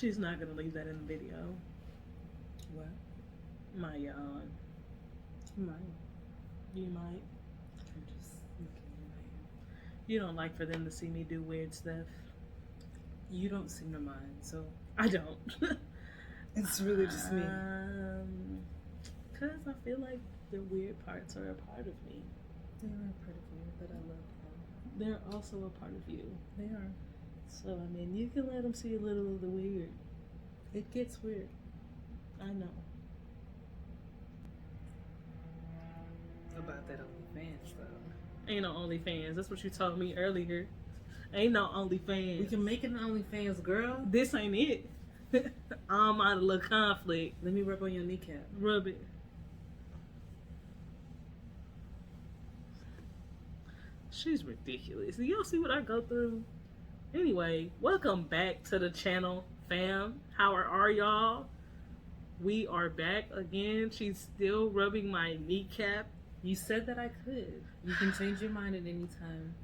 She's not gonna leave that in the video. What? My yawn. Mine. You might. I'm just looking at my hair. You don't like for them to see me do weird stuff. You don't seem to mind, so I don't. it's really just me. Cause I feel like the weird parts are a part of me. They are a part of you, but I love them. They're also a part of you. They are. So, I mean, you can let them see a little of the weird. It gets weird. I know. About that OnlyFans, though. Ain't no OnlyFans. That's what you told me earlier. Ain't no OnlyFans. We can make an OnlyFans, girl. This ain't it. I'm out of little conflict. Let me rub on your kneecap. Rub it. She's ridiculous. Do y'all see what I go through? Anyway, welcome back to the channel, fam. How are y'all? We are back again. She's still rubbing my kneecap. You said that I could. You can change your mind at any time.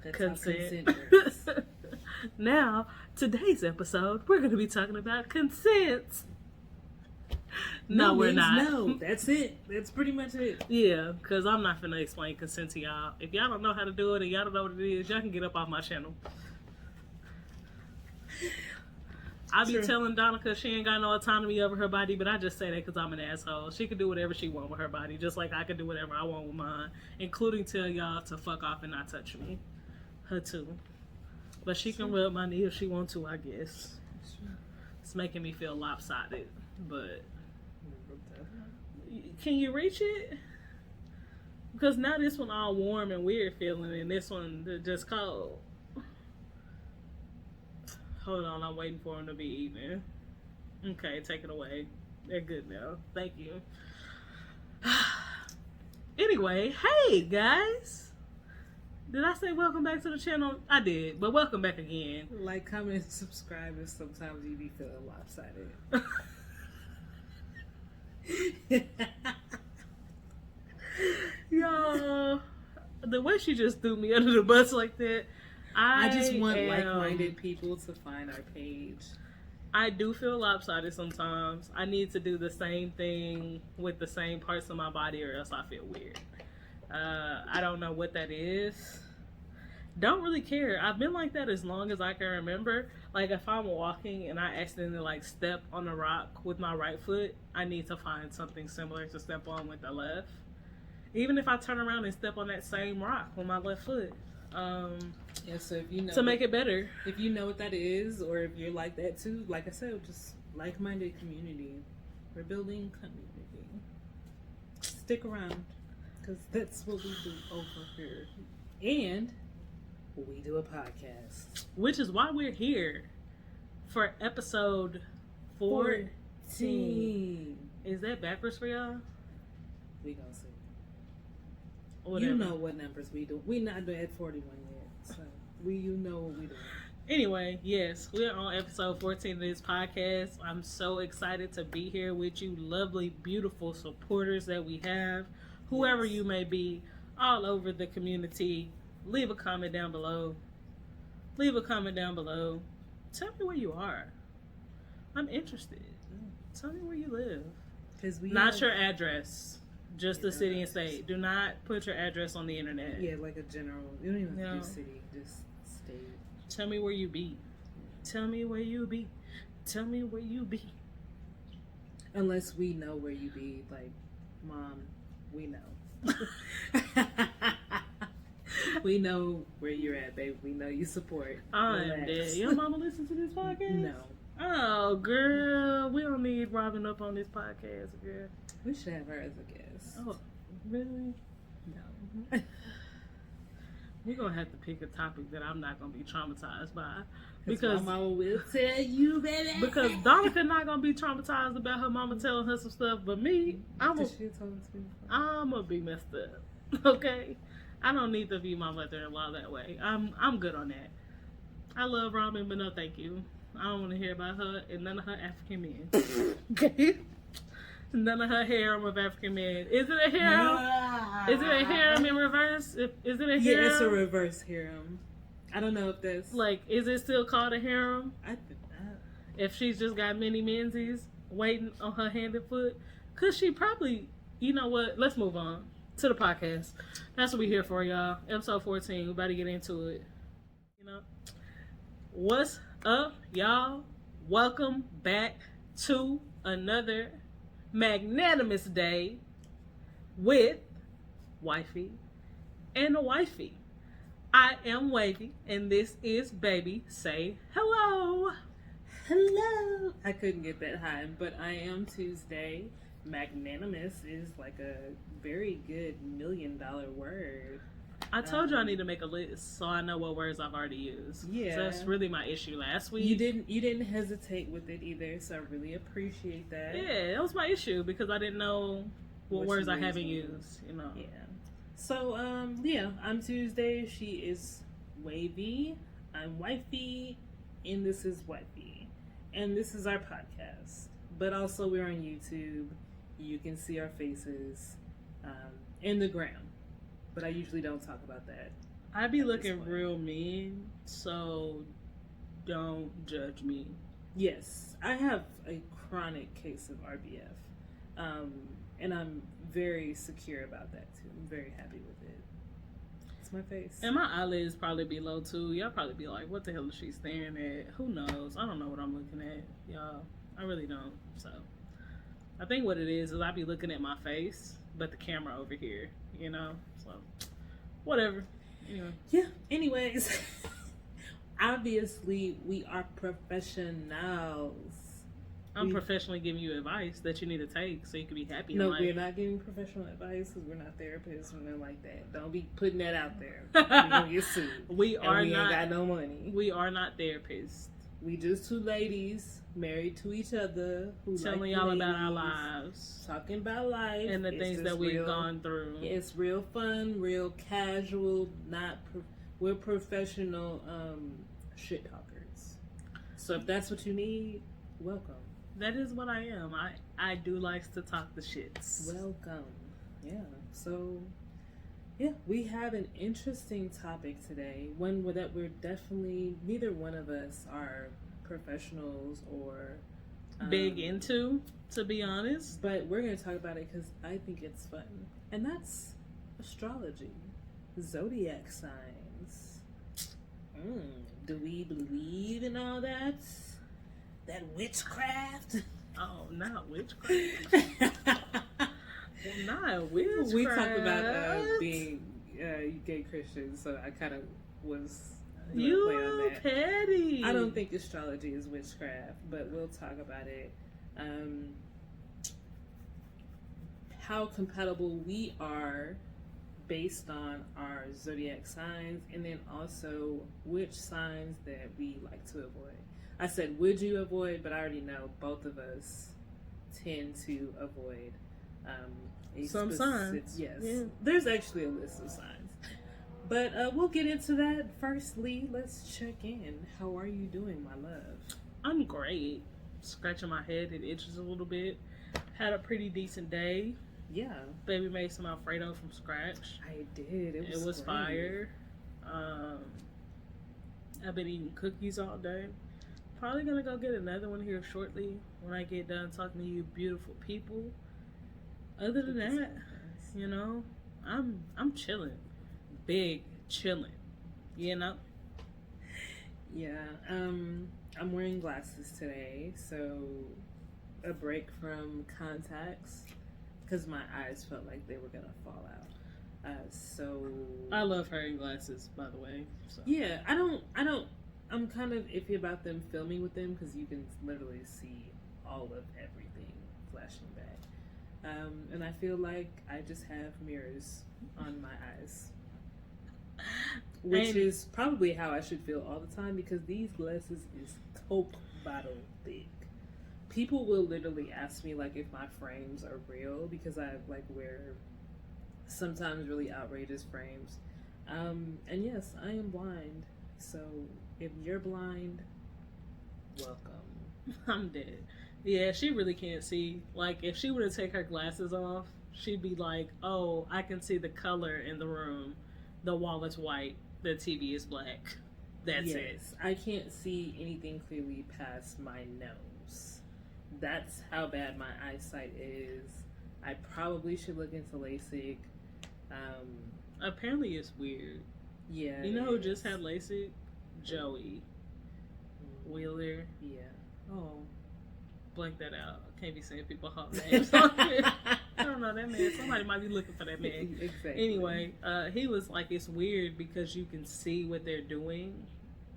That's Consent. how consent works. Now, today's episode, we're going to be talking about consent. No, we're not. No, that's it. That's pretty much it. Yeah, because I'm not finna explain consent to y'all. If y'all don't know how to do it and y'all don't know what it is, y'all can get up off my channel. I be telling Donica she ain't got no autonomy over her body, but I just say that because I'm an asshole. She can do whatever she want with her body, just like I can do whatever I want with mine, including tell y'all to fuck off and not touch me. Her too. But she can rub my knee if she want to, I guess. It's making me feel lopsided, but... Can you reach it? Because now this one all warm and weird feeling, and this one just cold. Hold on, I'm waiting for them to be even. Okay, take it away. They're good now. Thank you. Anyway, hey guys. Did I say welcome back to the channel? I did, but welcome back again. Like, comment, subscribe, and sometimes you be feeling lopsided. Y'all, the way she just threw me under the bus like that, I just want like-minded people to find our page. I do feel lopsided sometimes. I need to do the same thing with the same parts of my body or else I feel weird. I don't know what that is. Don't really care. I've been like that as long as I can remember. Like if I'm walking and I accidentally like step on a rock with my right foot, I need to find something similar to step on with the left. Even if I turn around and step on that same rock with my left foot. Yeah, so if you know to make it better. If you know what that is, or if you're like that too, like I said, just like-minded community. We're building community. Stick around, because that's what we do over here. And we do a podcast. Which is why we're here for episode 14. Is that backwards for y'all? We gonna see. Whatever. You know what numbers we do. We not at 41 yet, so you know what we do. Anyway, yes, we're on episode 14 of this podcast. I'm so excited to be here with you, lovely, beautiful supporters that we have. Whoever you may be, all over the community. Leave a comment down below. Leave a comment down below. Tell me where you are. I'm interested. Tell me where you live. Not your address. Just the city and state. Do not put your address on the internet. Yeah, like a general. You don't even have to do city. Just state. Tell me where you be. Tell me where you be. Tell me where you be. Unless we know where you be. Like, Mom, we know. We know where you're at, babe. We know you support. I'm dead. Your mama listen to this podcast? No. Oh, girl. We don't need Robin up on this podcast, girl. We should have her as a guest. Oh, really? No. We're going to have to pick a topic that I'm not going to be traumatized by. Because my mama will tell you, baby. Because Donica not going to be traumatized about her mama telling her some stuff, but me, I'm going to be messed up. Okay? I don't need to be my mother-in-law that way. I'm good on that. I love Robin, but no thank you. I don't want to hear about her and none of her African men. Okay? None of her harem of African men. Is it a harem? Is it a harem in reverse? Is it a harem? Yeah, it's a reverse harem. I don't know if that's... Like, is it still called a harem? if she's just got many menzies waiting on her hand and foot, cause she probably, you know what? Let's move on to the podcast. That's what we here for, y'all. Episode 14. We about to get into it. You know, what's up, y'all? Welcome back to another magnanimous day with Wifey and a Wifey. I am Wavy, and this is Baby Say Hello. Hello. I couldn't get that high, but I am Tuesday. Magnanimous is like a very good $1 million word. I told you I need to make a list so I know what words I've already used. Yeah, so that's really my issue last week. You didn't hesitate with it either, so I really appreciate that. Yeah, that was my issue because I didn't know what words I haven't used. You know. Yeah. So I'm Tuesday. She is Wavy. I'm Wifey, and this is Wifey, and this is our podcast. But also we're on YouTube. You can see our faces, in the gram. But I usually don't talk about that. I be looking real mean, so don't judge me. Yes, I have a chronic case of RBF, and I'm very secure about that too. I'm very happy with it. It's my face. And my eyelids probably be low too. Y'all probably be like, what the hell is she staring at? Who knows? I don't know what I'm looking at, y'all. I really don't. So I think what it is I be looking at my face, but the camera over here, you know? So whatever. Anyway. Yeah. Anyways, obviously we are professionals. I'm professionally giving you advice that you need to take so you can be happy in No, life. we're not giving professional advice because we're not therapists or nothing like that. Don't be putting that out there. We're gonna get sued. We ain't got no money. We are not therapists. We just two ladies married to each other who telling y'all about our lives, talking about life and the things that we've gone through. It's real fun, real casual. We're professional shit talkers. So if that's what you need, welcome. That is what I am. I do like to talk the shits. Welcome. Yeah. So yeah, we have an interesting topic today. One that we're definitely neither one of us are professionals or big into, to be honest. But we're going to talk about it because I think it's fun. And that's astrology, zodiac signs. Do we believe in all that? That witchcraft? Oh, not witchcraft. Not witchcraft. We talked about being gay Christians, so I kind of was you play on that. Petty. I don't think astrology is witchcraft, but we'll talk about it. How compatible we are based on our zodiac signs, and then also which signs that we like to avoid. I said, would you avoid? But I already know both of us tend to avoid some signs. Yes. Yeah. There's actually a list of signs. But we'll get into that. Firstly, let's check in. How are you doing, my love? I'm great. Scratching my head. It itches a little bit. Had a pretty decent day. Yeah. Baby made some Alfredo from scratch. I did. It was great. Fire. I've been eating cookies all day. Probably gonna go get another one here shortly when I get done talking to you beautiful people. Other than that, you know, I'm chilling. Big chilling. You know? Yeah. I'm wearing glasses today, so a break from contacts because my eyes felt like they were gonna fall out. So I love her in glasses, by the way. So. Yeah, I'm kind of iffy about them filming with them because you can literally see all of everything flashing back. And I feel like I just have mirrors on my eyes. Which is probably how I should feel all the time because these glasses is Coke bottle thick. People will literally ask me like if my frames are real because I like wear sometimes really outrageous frames. And yes, I am blind. So if you're blind, welcome. I'm dead. Yeah, she really can't see. Like, if she were to take her glasses off, she'd be like, oh, I can see the color in the room. The wall is white. The TV is black. That's it. I can't see anything clearly past my nose. That's how bad my eyesight is. I probably should look into LASIK. Apparently it's weird. Yeah. You know who just had LASIK? Joey Wheeler. Yeah. Oh. Blank that out. Can't be saying people hot names on here. I don't know that man. Somebody might be looking for that man. Exactly. Anyway, he was like, it's weird because you can see what they're doing,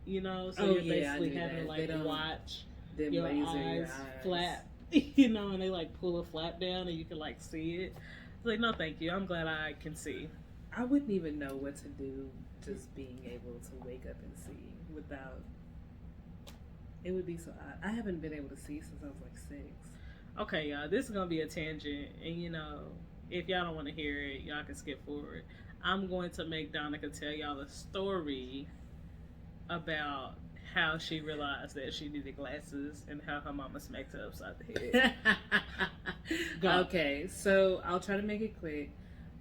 you know? So you're basically having to like watch your eyes flap, you know, and they like pull a flap down and you can like see it. It's like, no thank you. I'm glad I can see. I wouldn't even know what to do just being able to wake up and see without. It would be so odd. I haven't been able to see since I was like 6. Okay, y'all, this is going to be a tangent, and you know, if y'all don't want to hear it, y'all can skip forward. I'm going to make Donica tell y'all a story about how she realized that she needed glasses and how her mama smacked her upside the head. Okay, so I'll try to make it quick.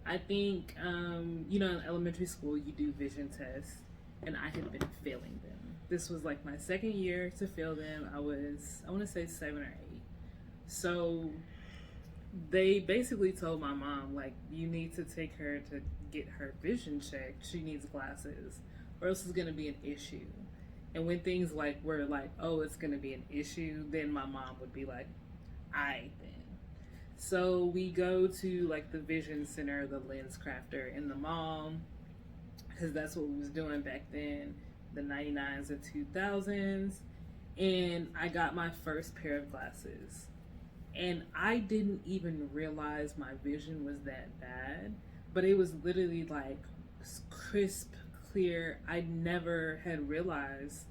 I think, you know, in elementary school, you do vision tests, and I had been failing them. This was like my second year to fail them. I want to say 7 or 8. So they basically told my mom, like, you need to take her to get her vision checked. She needs glasses, or else it's going to be an issue. And when things like were like, oh, it's going to be an issue, then my mom would be like, aight then. So we go to like the vision center, the lens crafter in the mall, because that's what we was doing back then, the 99s and 2000s. And I got my first pair of glasses. And I didn't even realize my vision was that bad, but it was literally like crisp, clear. I never had realized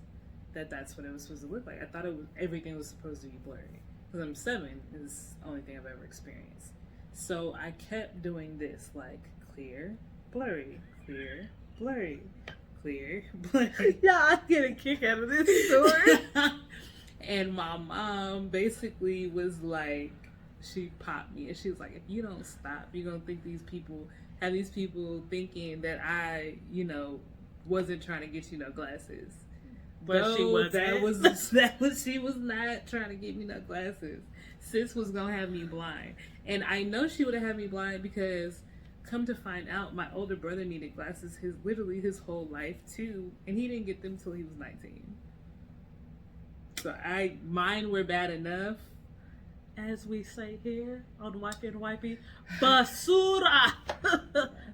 that that's what it was supposed to look like. I thought everything was supposed to be blurry. Because I'm 7 is the only thing I've ever experienced. So I kept doing this, like clear, blurry, clear, blurry, clear, blurry. Yeah, I get a kick out of this story. And my mom basically was like, she popped me and she was like, if you don't stop, you're going to think these people thinking that I, you know, wasn't trying to get you no glasses. But no, she wasn't. She was not trying to get me no glasses. Sis was going to have me blind. And I know she would have had me blind because come to find out, my older brother needed glasses literally his whole life too. And he didn't get them till he was 19. So mine were bad enough. As we say here on Wifey and Wifey, basura,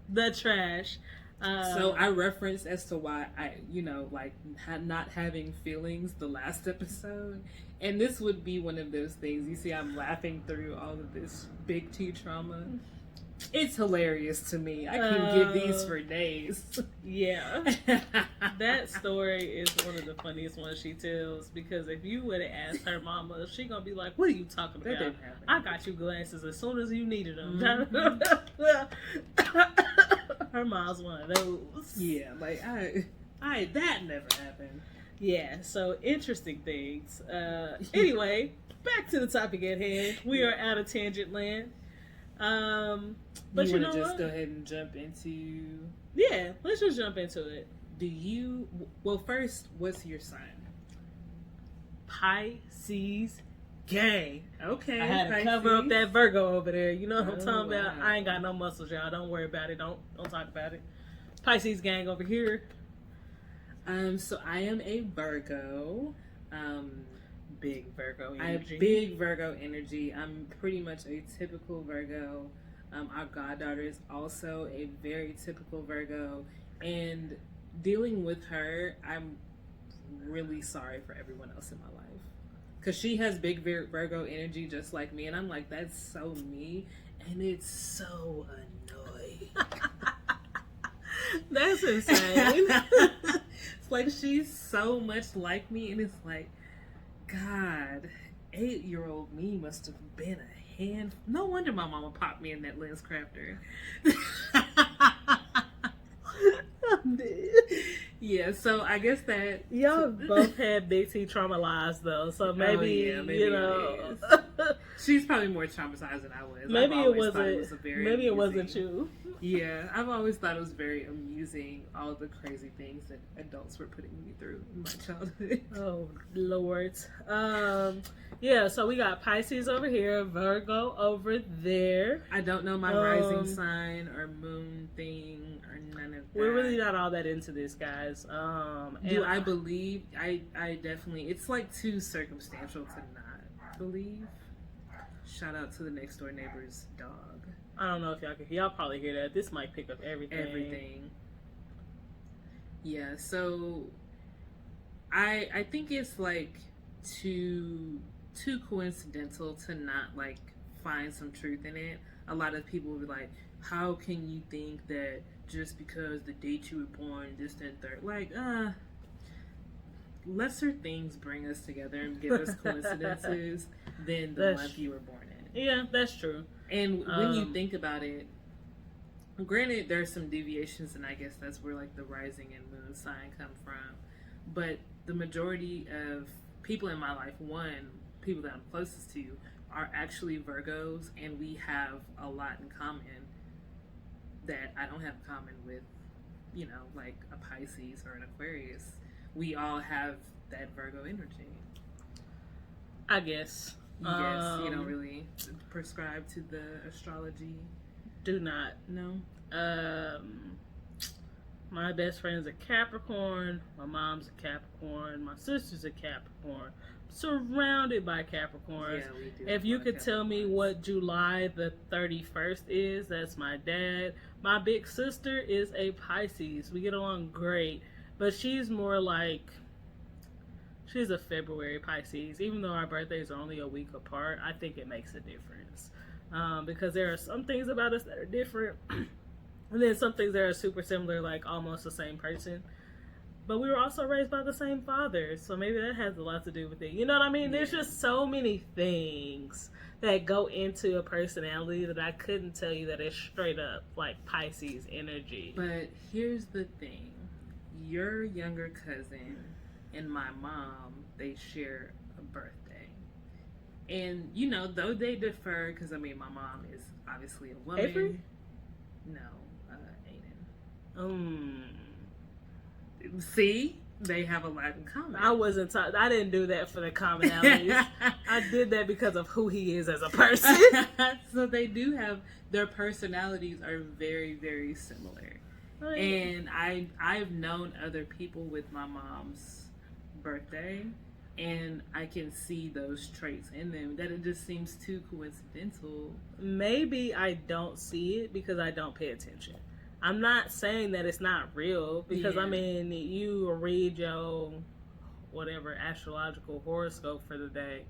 the trash. So I referenced as to why I, you know, like not having feelings the last episode. And this would be one of those things. You see, I'm laughing through all of this big T trauma. It's hilarious to me. I can give these for days. Yeah. That story is one of the funniest ones she tells, because if you would have asked her mama, she gonna be like, what are you talking about? That didn't happen. I got you glasses as soon as you needed them. Mm-hmm. Her mom's one of those. Yeah, like that never happened. Yeah, so interesting things. Anyway, back to the topic at hand. We are out of tangent land. But you know just what? Go ahead and jump into. Yeah, let's just jump into it. Well, first, what's your sign? Pisces gang. Okay. I had to Pisces. cover up that Virgo over there. You know what I'm talking about? Wow. I ain't got no muscles, y'all. Don't worry about it. Don't talk about it. Pisces gang over here. So I am a Virgo. Big Virgo I have energy. big Virgo energy. I'm pretty much a typical Virgo. Our goddaughter is also a very typical Virgo. And dealing with her, I'm really sorry for everyone else in my life. Because she has big Virgo energy just like me. And I'm like, that's so me. And it's so annoying. That's insane. It's like she's so much like me. And it's like, God, 8-year-old me must have been a hand. No wonder my mama popped me in that lens crafter. Yeah, so I guess that y'all both had big T traumatized though, so maybe, maybe you know, she's probably more traumatized than I was. Maybe it wasn't. Maybe it wasn't you. Yeah, I've always thought it was very amusing, all the crazy things that adults were putting me through in my childhood. Oh Lord. Yeah, so we got Pisces over here, Virgo over there. I don't know my rising sign or moon thing or none of that. We're really not all that into this, guys. Do I believe? I definitely. It's like too circumstantial to not believe. Shout out to the next door neighbor's dog. I don't know if y'all probably hear that. This might pick up everything. Yeah, so I think it's like too coincidental to not like find some truth in it. A lot of people will be like, how can you think that just because the date you were born, this, and third, like, lesser things bring us together and give us coincidences than the month you were born in. Yeah, that's true. And when you think about it, granted, there's some deviations, and I guess that's where like the rising and moon sign come from. But the majority of people in my life, people that I'm closest to, are actually Virgos, and we have a lot in common that I don't have in common with, like a Pisces or an Aquarius. We all have that Virgo energy. I guess. Yes, you don't really prescribe to the astrology. Do not. No. My best friend's a Capricorn. My mom's a Capricorn. My sister's a Capricorn. Surrounded by Capricorns. Yeah, we do. If you could tell me what July the 31st is, that's my dad. My big sister is a Pisces. We get along great, but she's more like, she's a February Pisces. Even though our birthdays are only a week apart, I think it makes a difference. Because there are some things about us that are different, and then some things that are super similar, like almost the same person. But we were also raised by the same father, so maybe that has a lot to do with it. You know what I mean? Yeah. There's just so many things that go into a personality that I couldn't tell you that it's straight up like Pisces energy. But here's the thing. Your younger cousin and my mom, they share a birthday. And, though they differ, because, my mom is obviously a woman. Avery? No, Aiden. See? They have a lot in common. I didn't do that for the commonalities. I did that because of who he is as a person. So they do have, their personalities are very, very similar. Oh, yeah. And I've known other people with my mom's birthday, and I can see those traits in them, that it just seems too coincidental. Maybe I don't see it because I don't pay attention. I'm not saying that it's not real, because you read your whatever astrological horoscope for the day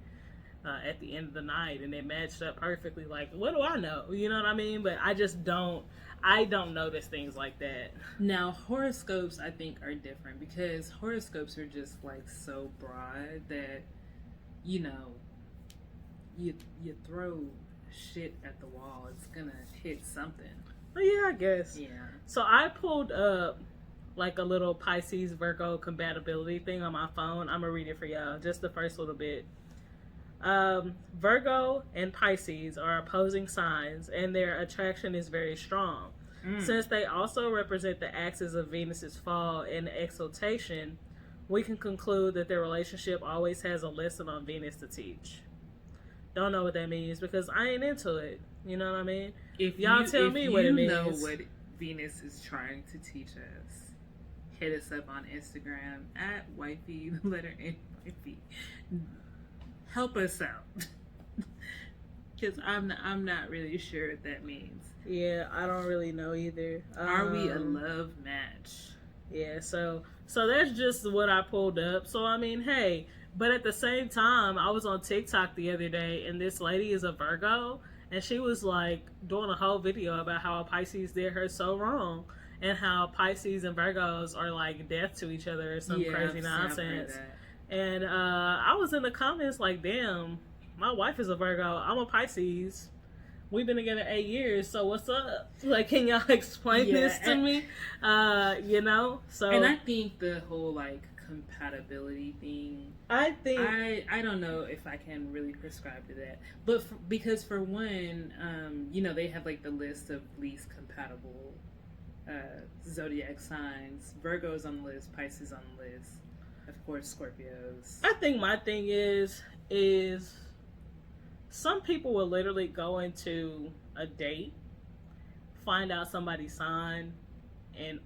at the end of the night, and it matched up perfectly. Like, what do I know? You know what I mean? But I don't notice things like that. Now, horoscopes, I think, are different, because horoscopes are just like so broad that, you throw shit at the wall, it's gonna hit something. Oh, yeah, I guess. Yeah. So I pulled up like a little Pisces Virgo compatibility thing on my phone. I'm gonna read it for y'all, just the first little bit. Virgo and Pisces are opposing signs, and their attraction is very strong. Since they also represent the axis of Venus's fall and exaltation, we can conclude that their relationship always has a lesson on Venus to teach. Don't know what that means, because I ain't into it. You know what I mean? If y'all tell me what it means. If you know what Venus is trying to teach us, hit us up on Instagram at Wifey, the letter N, Wifey. Help us out. Because I'm not really sure what that means. Yeah, I don't really know either. Are we a love match? Yeah, so that's just what I pulled up. So, hey, but at the same time, I was on TikTok the other day, and this lady is a Virgo, and she was like doing a whole video about how a Pisces did her so wrong, and how Pisces and Virgos are like death to each other or some crazy nonsense. And I was in the comments like, damn, my wife is a Virgo, I'm a Pisces. We've been together 8 years, so what's up? Like, can y'all explain this to me? So. And I think the whole, like, compatibility thing. I think I don't know if I can really prescribe to that, but because for one, they have like the list of least compatible zodiac signs. Virgo's on the list, Pisces on the list, of course Scorpios. I think my thing is some people will literally go into a date, find out somebody's sign, and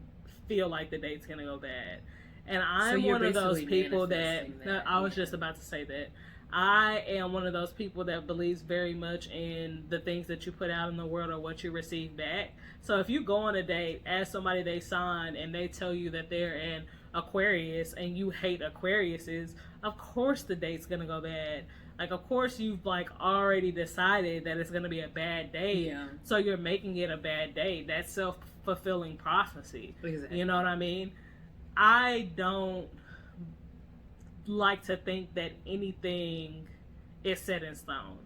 feel like the date's gonna go bad. And I'm one of those people that I was just about to say that. I am one of those people that believes very much in the things that you put out in the world or what you receive back. So if you go on a date, ask somebody they sign, and they tell you that they're an Aquarius and you hate Aquariuses, of course the date's gonna go bad. Like, of course you've like already decided that it's gonna be a bad date. Yeah. So you're making it a bad date. That's self-fulfilling prophecy. Exactly. You know what I mean? I don't like to think that anything is set in stone.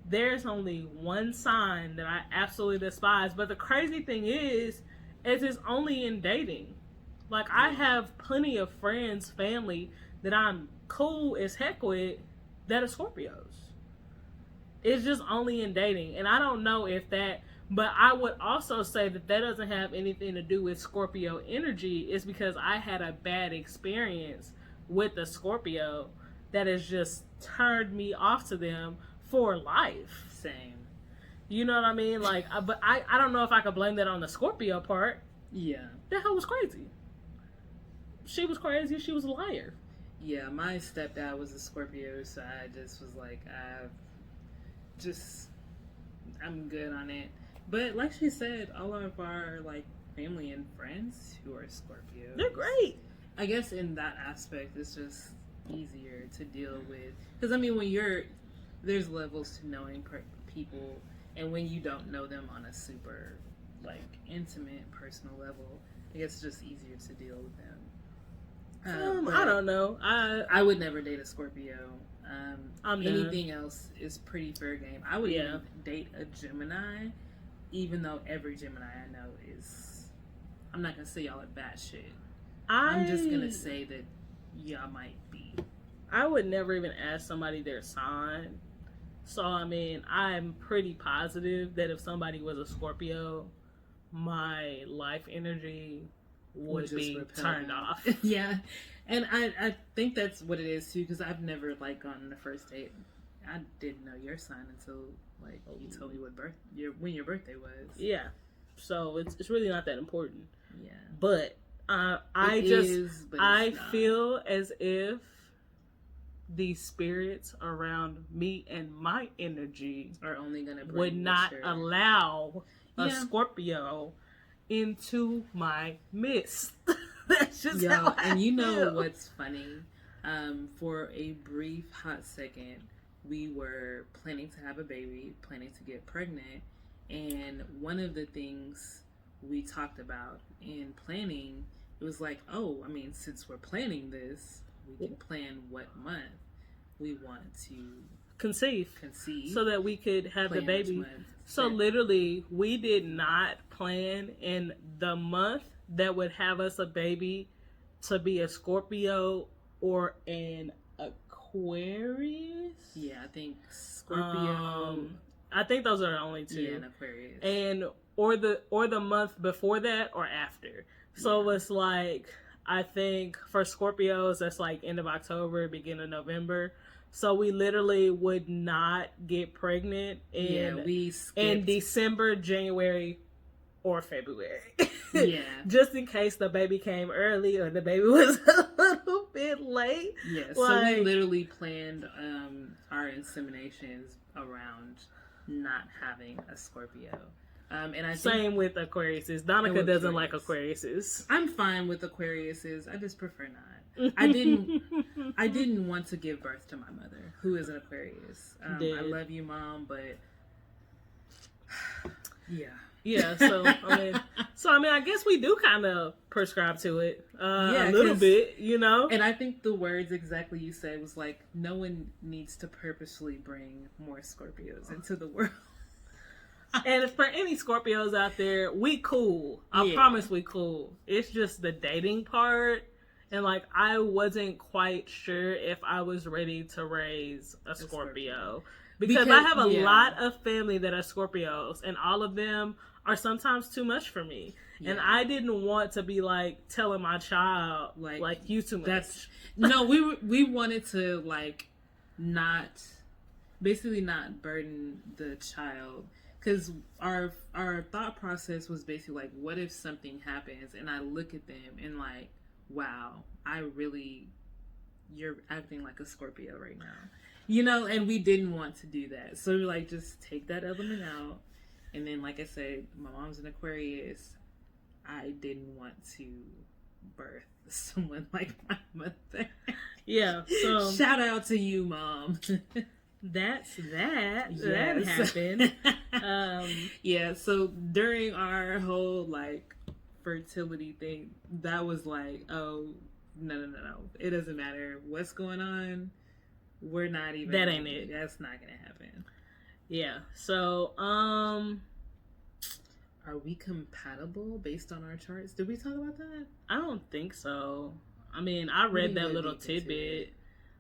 There's only one sign that I absolutely despise, but the crazy thing is it's only in dating. Like, I have plenty of friends, family that I'm cool as heck with that are Scorpios. It's just only in dating, and I don't know if that. But I would also say that doesn't have anything to do with Scorpio energy. It's because I had a bad experience with a Scorpio that has just turned me off to them for life. Same. You know what I mean? Like, but I don't know if I could blame that on the Scorpio part. Yeah. That hoe was crazy. She was crazy. She was a liar. Yeah, my stepdad was a Scorpio, so I just was like, I'm good on it. But like she said, all of our like family and friends who are Scorpios, They're great. I guess in that aspect, it's just easier to deal with. Because I mean, there's levels to knowing people, and when you don't know them on a super like intimate, personal level, I guess it's just easier to deal with them. I don't know. I would never date a Scorpio. Anything else is pretty fair game. I would even date a Gemini, even though every Gemini I know is. I'm not gonna say y'all are batshit. I'm just gonna say that y'all might be. I would never even ask somebody their sign. So I mean, I'm pretty positive that if somebody was a Scorpio, my life energy would be turned off. Yeah. And I think that's what it is too, because I've never like gone on a first date. I didn't know your sign until like you told me when your birthday was. Yeah, so it's really not that important. Yeah, but I feel as if the spirits around me and my energy are only gonna would not allow a Scorpio into my midst. That's just how I and you know feel. What's funny? For a brief hot second, we were planning to have a baby, planning to get pregnant, and one of the things we talked about in planning, it was like, oh, I mean, since we're planning this, we can plan what month we want to conceive so that we could have the baby. So literally, we did not plan in the month that would have us a baby to be a Scorpio or an Aquarius. Yeah, I think Scorpio. I think those are the only two. Yeah, an Aquarius. And or the month before that or after. So it's like, I think for Scorpios that's like end of October, beginning of November. So we literally would not get pregnant in December, January, or February. Yeah. Just in case the baby came early or the baby was a little bit late. Yeah. So we literally planned our inseminations around not having a Scorpio. And I same with Aquariuses. Donica doesn't like Aquariuses. I'm fine with Aquariuses. I just prefer not. I didn't want to give birth to my mother, who is an Aquarius. I love you, Mom, but yeah. Yeah, so I mean, I guess we do kind of prescribe to it a little bit, you know. And I think the words exactly you said was like, no one needs to purposely bring more Scorpios into the world. And for any Scorpios out there, we cool. I promise we cool. It's just the dating part And like, I wasn't quite sure if I was ready to raise a Scorpio. Because I have a lot of family that are Scorpios, and all of them are sometimes too much for me. Yeah. And I didn't want to be like telling my child like you too much. No, we wanted to like not burden the child, because our thought process was basically like, what if something happens and I look at them and like, wow, you're acting like a Scorpio right now. You know, and we didn't want to do that. So we were like, just take that element out. And then, like I said, my mom's an Aquarius. I didn't want to birth someone like my mother. Yeah. So shout out to you, Mom. That's that. Yes. That happened. Yeah. So during our whole like fertility thing, that was like, oh, no. It doesn't matter what's going on. We're not even. That ain't it. That's not gonna happen. Yeah. So, are we compatible based on our charts? Did we talk about that? I don't think so. I mean, I read that little tidbit.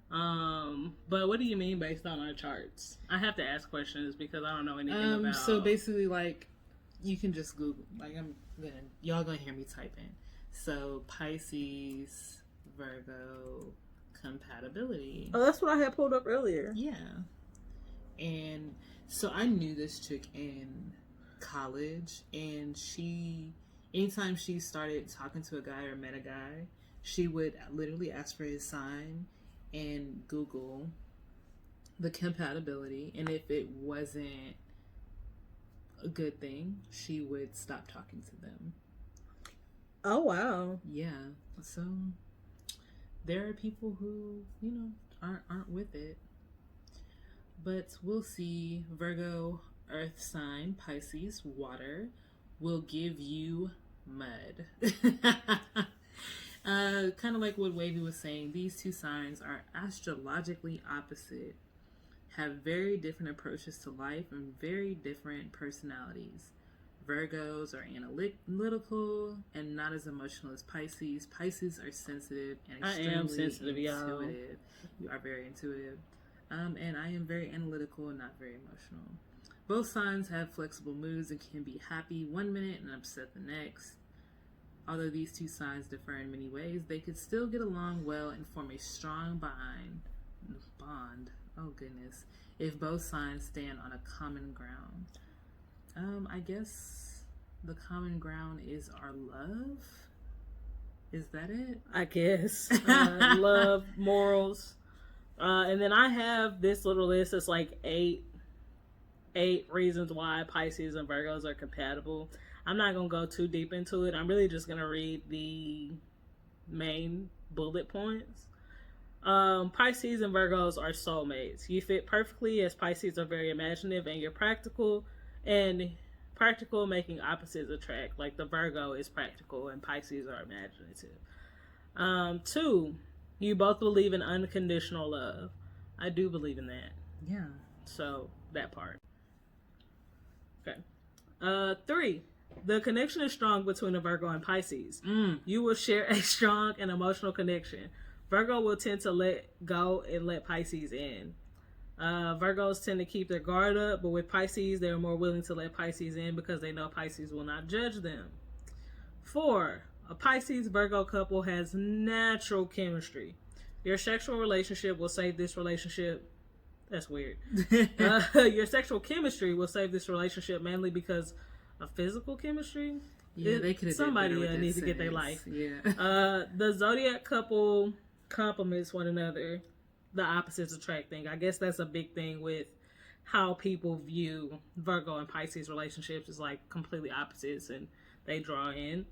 But what do you mean based on our charts? I have to ask questions because I don't know anything about. So basically, like, you can just Google. Like, y'all gonna hear me typing. So Pisces, Virgo. Compatibility. Oh, that's what I had pulled up earlier. Yeah. And so I knew this chick in college, and anytime she started talking to a guy or met a guy, she would literally ask for his sign and Google the compatibility, and if it wasn't a good thing, she would stop talking to them. Oh, wow. Yeah. So there are people who, you know, aren't with it. But we'll see. Virgo, earth sign, Pisces, water, will give you mud. Kind of like what Wavy was saying, these two signs are astrologically opposite, have very different approaches to life and very different personalities. Virgos are analytical and not as emotional as Pisces. Pisces are sensitive and extremely intuitive. Y'all. You are very intuitive. And I am very analytical and not very emotional. Both signs have flexible moods and can be happy one minute and upset the next. Although these two signs differ in many ways, they could still get along well and form a strong bond. Oh goodness. If both signs stand on a common ground. I guess the common ground is our love. Is that it? I guess. Love, morals. And then I have this little list that's like eight reasons why Pisces and Virgos are compatible. I'm not going to go too deep into it. I'm really just going to read the main bullet points. Pisces and Virgos are soulmates. You fit perfectly, as Pisces are very imaginative and you're practical, making opposites attract. Like the Virgo is practical and Pisces are imaginative. 2, you both believe in unconditional love. I do believe in that. Yeah. So that part. Okay. 3, the connection is strong between a Virgo and Pisces. You will share a strong and emotional connection. Virgo will tend to let go and let Pisces in. Virgos tend to keep their guard up, but with Pisces, they're more willing to let Pisces in because they know Pisces will not judge them. 4, a Pisces-Virgo couple has natural chemistry. Your sexual relationship will save this relationship. That's weird. Your sexual chemistry will save this relationship mainly because of physical chemistry. Yeah, they could have. Somebody needs to get their life. Yeah. The Zodiac couple complements one another. The opposites attract thing. I guess that's a big thing with how people view Virgo and Pisces relationships is like completely opposites and they draw in.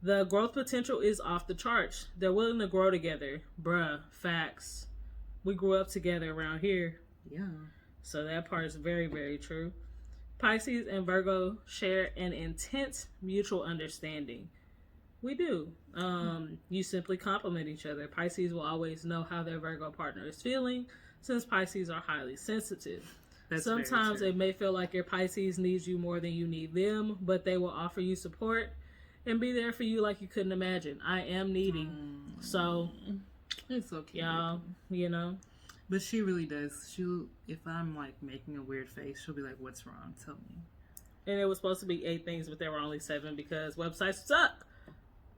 The growth potential is off the charts. They're willing to grow together. Bruh, facts. We grew up together around here. Yeah. So that part is very, very true. Pisces and Virgo share an intense mutual understanding. We do. You simply complement each other. Pisces will always know how their Virgo partner is feeling since Pisces are highly sensitive. Sometimes it may feel like your Pisces needs you more than you need them, but they will offer you support and be there for you like you couldn't imagine. I am needy. So, it's okay, y'all, you know. But she really does. If I'm like making a weird face, she'll be like, "What's wrong? Tell me." And it was supposed to be 8 things, but there were only 7 because websites suck.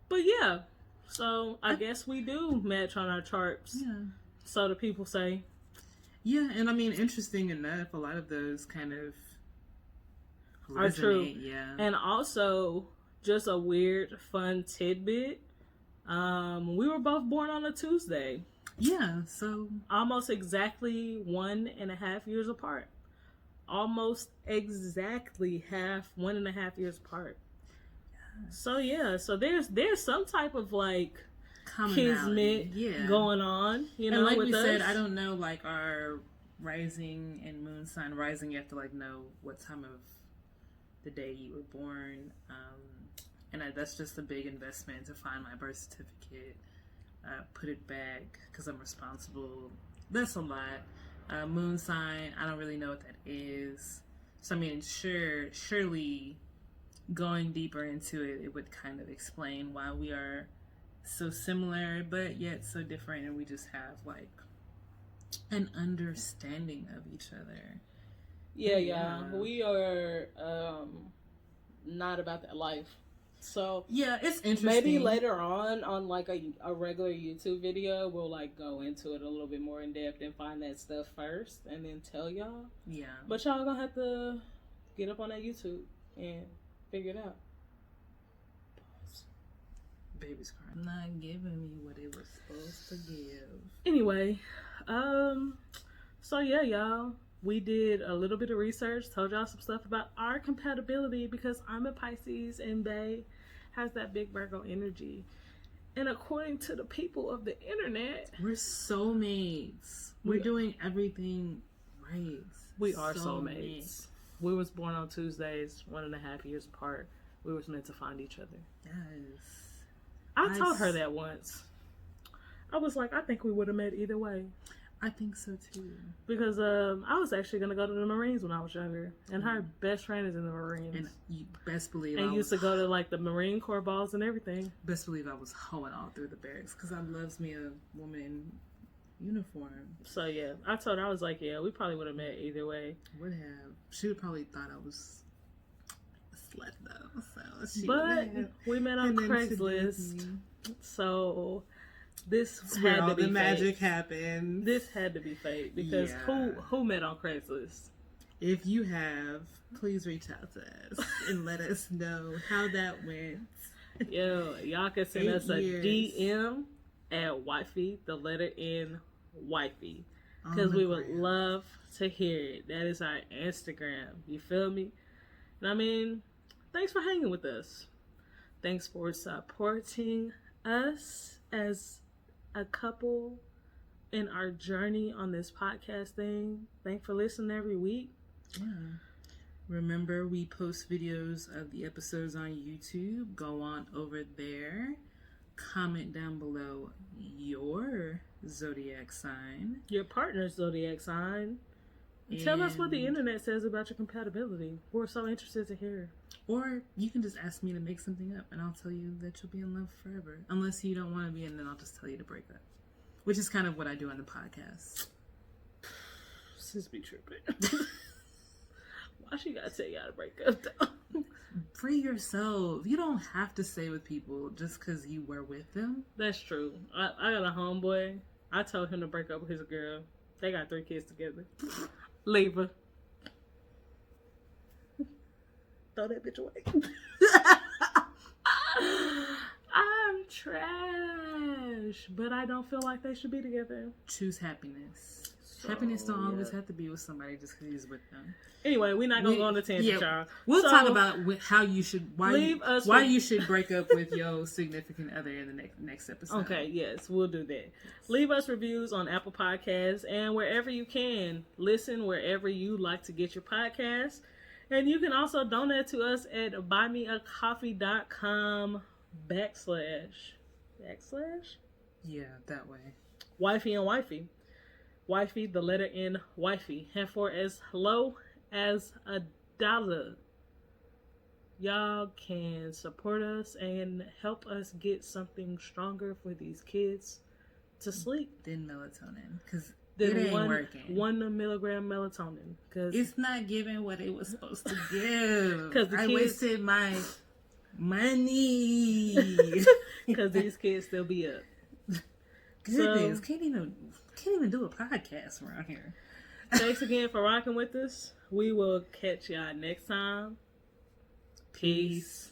But yeah, so I guess we do match on our charts. Yeah. So the people say. Yeah, and I mean, interesting enough, a lot of those kind of are true. Yeah. And also, just a weird, fun tidbit. We were both born on a Tuesday. Yeah, so almost exactly 1.5 years apart. Almost exactly 1.5 years apart. Yes. So yeah, so there's some type of like kismet going on, you know. And like with we said, us. I don't know like our rising and moon sign. Rising, you have to like know what time of the day you were born, and that's just a big investment to find my birth certificate. Put it back because I'm responsible. That's a lot. Moon sign, I don't really know what that is. So I mean, surely going deeper into it, it would kind of explain why we are so similar, but yet so different, and we just have like an understanding of each other. Yeah. We are not about that life. So yeah, it's interesting. Maybe later on like a regular YouTube video, we'll like go into it a little bit more in depth and find that stuff first, and then tell y'all. Yeah. But y'all gonna have to get up on that YouTube and figure it out. Pause. Baby's crying. Not giving me what it was supposed to give. Anyway, so yeah, y'all. We did a little bit of research, told y'all some stuff about our compatibility because I'm a Pisces and Bae has that big Virgo energy. And according to the people of the internet, we're soulmates. We're doing everything right. We are soulmates. We was born on Tuesdays, 1.5 years apart. We was meant to find each other. Yes. I told her that once. I was like, I think we would have met either way. I think so too. Because I was actually going to go to the Marines when I was younger. And her best friend is in the Marines. And you best believe and used to go to like the Marine Corps balls and everything. Best believe I was hoeing all through the barracks because I loves me a woman in uniform. So yeah, I told her, I was like, yeah, we probably would have met either way. Would have. She would probably thought I was a slut though. So but we met on Craigslist. So this where had all to be the magic fake. Happened. This had to be fake because who met on Craigslist? If you have, please reach out to us and let us know how that went. Yo, y'all can send us a DM at Wifey, the letter N, Wifey, because we would love to hear it. That is our Instagram. You feel me? And I mean, thanks for hanging with us. Thanks for supporting us as a couple in our journey on this podcast thing. Thanks for listening every week. Yeah. Remember, we post videos of the episodes on YouTube. Go on over there. Comment down below your zodiac sign. Your partner's zodiac sign. And tell us what the internet says about your compatibility. We're so interested to hear. Or you can just ask me to make something up and I'll tell you that you'll be in love forever. Unless you don't want to be, and then I'll just tell you to break up. Which is kind of what I do on the podcast. Sis be tripping. Why she gotta tell y'all to break up though? Free yourself. You don't have to stay with people just because you were with them. That's true. I got a homeboy. I told him to break up with his girl. They got 3 kids together. Leave her. Throw that bitch away. I'm trash, but I don't feel like they should be together. Choose happiness. So, happiness don't always have to be with somebody just because he's with them. Anyway, we're not gonna go on the tangent, y'all. We'll talk about how you should why you should break up with your significant other in the next episode. Okay, yes, we'll do that. Leave us reviews on Apple Podcasts and wherever you can. Listen wherever you like to get your podcasts. And you can also donate to us at buymeacoffee.com // Yeah, that way. Wifey and Wifey. Wifey, the letter N, Wifey. And for as low as $1. y'all can support us and help us get something stronger for these kids to sleep. Then melatonin, because it ain't working. 1 milligram melatonin, because it's not giving what it was supposed to give. Because I wasted my money. Because these kids still be up. Goodness, can't even do a podcast around here. Thanks again for rocking with us. We will catch y'all next time. Peace.